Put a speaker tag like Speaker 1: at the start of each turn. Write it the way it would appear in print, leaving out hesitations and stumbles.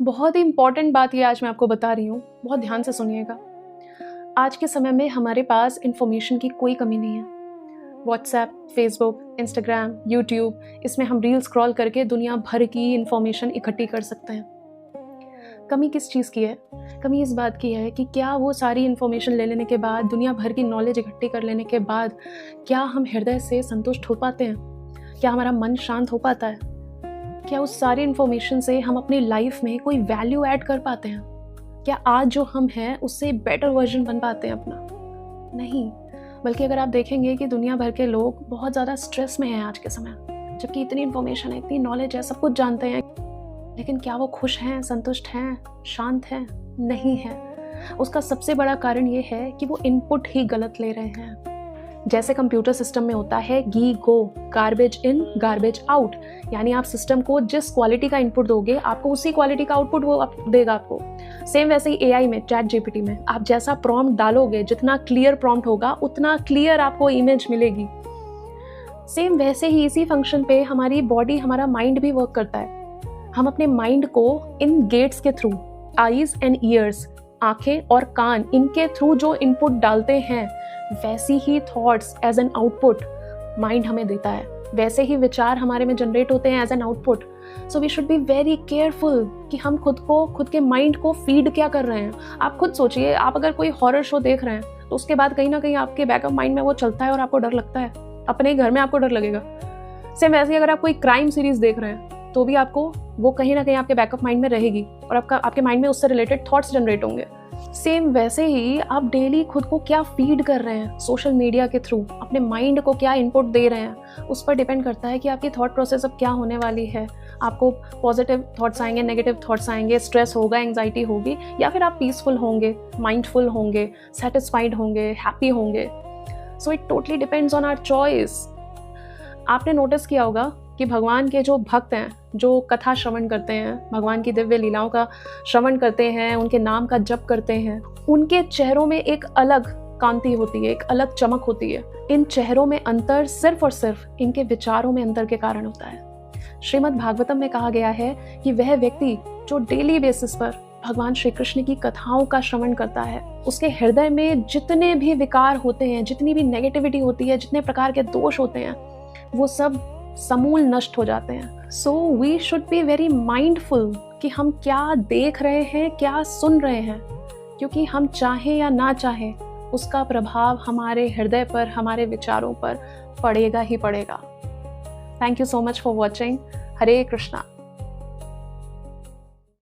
Speaker 1: बहुत ही इम्पॉर्टेंट बात ये आज मैं आपको बता रही हूँ, बहुत ध्यान से सुनिएगा। आज के समय में हमारे पास इन्फॉर्मेशन की कोई कमी नहीं है। व्हाट्सएप, फेसबुक, इंस्टाग्राम, यूट्यूब, इसमें हम रील स्क्रॉल करके दुनिया भर की इन्फॉर्मेशन इकट्ठी कर सकते हैं। कमी किस चीज़ की है? कमी इस बात की है कि क्या वो सारी इन्फॉर्मेशन ले लेने के बाद, दुनिया भर की नॉलेज इकट्ठी कर लेने के बाद, क्या हम हृदय से संतुष्ट हो पाते हैं? क्या हमारा मन शांत हो पाता है? क्या उस सारी इन्फॉर्मेशन से हम अपनी लाइफ में कोई वैल्यू ऐड कर पाते हैं? क्या आज जो हम हैं उससे बेटर वर्जन बन पाते हैं अपना? नहीं, बल्कि अगर आप देखेंगे कि दुनिया भर के लोग बहुत ज़्यादा स्ट्रेस में हैं आज के समय, जबकि इतनी इन्फॉर्मेशन है, इतनी नॉलेज है, सब कुछ जानते हैं, लेकिन क्या वो खुश हैं, संतुष्ट हैं, शांत हैं? नहीं है। उसका सबसे बड़ा कारण ये है कि वो इनपुट ही गलत ले रहे हैं। जैसे कंप्यूटर सिस्टम में होता है गी गो, गार्बेज इन गार्बेज आउट, यानी आप सिस्टम को जिस क्वालिटी का इनपुट दोगे आपको उसी क्वालिटी का आउटपुट वो देगा आपको। सेम वैसे ही एआई में, चैट जीपीटी में, आप जैसा प्रॉम्प्ट डालोगे, जितना क्लियर प्रॉम्प्ट होगा उतना क्लियर आपको इमेज मिलेगी। सेम वैसे ही इसी फंक्शन पे हमारी बॉडी, हमारा माइंड भी वर्क करता है। हम अपने माइंड को इन गेट्स के थ्रू, आईज एंड ईयर्स, आंखें और कान, इनके थ्रू जो इनपुट डालते हैं वैसी ही thoughts as an output mind हमें देता है, वैसे ही विचार हमारे में जनरेट होते हैं as an output. So we should be very careful कि हम खुद के माइंड को फीड क्या कर रहे हैं। आप खुद सोचिए, आप अगर कोई हॉरर शो देख रहे हैं तो उसके बाद कहीं ना कहीं आपके बैक ऑफ माइंड में वो चलता है और आपको डर लगता है, अपने घर में आपको डर लगेगा। सेम वैसे ही अगर आप कोई क्राइम सीरीज देख रहे हैं तो भी आपको वो कहीं ना कहीं आपके बैक ऑफ माइंड में रहेगी और आपके माइंड में उससे रिलेटेड थॉट्स जनरेट होंगे। सेम वैसे ही आप डेली खुद को क्या फीड कर रहे हैं सोशल मीडिया के थ्रू, अपने माइंड को क्या इनपुट दे रहे हैं, उस पर डिपेंड करता है कि आपकी थॉट प्रोसेस अब क्या होने वाली है। आपको पॉजिटिव थॉट्स आएंगे, नेगेटिव थॉट्स आएंगे, स्ट्रेस होगा, एंग्जाइटी होगी, या फिर आप पीसफुल होंगे, माइंडफुल होंगे, सेटिस्फाइड होंगे, हैप्पी होंगे। So it totally depends on our choice. आपने नोटिस किया होगा कि भगवान के जो भक्त हैं, जो कथा श्रवण करते हैं, भगवान की दिव्य लीलाओं का श्रवण करते हैं, उनके नाम का जप करते हैं, उनके चेहरों में एक अलग कांति होती है, एक अलग चमक होती है। इन चेहरों में अंतर सिर्फ और सिर्फ इनके विचारों में अंतर के कारण होता है। श्रीमद् भागवतम में कहा गया है कि वह व्यक्ति जो डेली बेसिस पर भगवान श्री कृष्ण की कथाओं का श्रवण करता है, उसके हृदय में जितने भी विकार होते हैं, जितनी भी नेगेटिविटी होती है, जितने प्रकार के दोष होते हैं, वो सब समूल नष्ट हो जाते हैं। So we should be very mindful कि हम क्या देख रहे हैं, क्या सुन रहे हैं, क्योंकि हम चाहें या ना चाहें उसका प्रभाव हमारे हृदय पर, हमारे विचारों पर पड़ेगा ही पड़ेगा। Thank you so much for watching. Hare Krishna.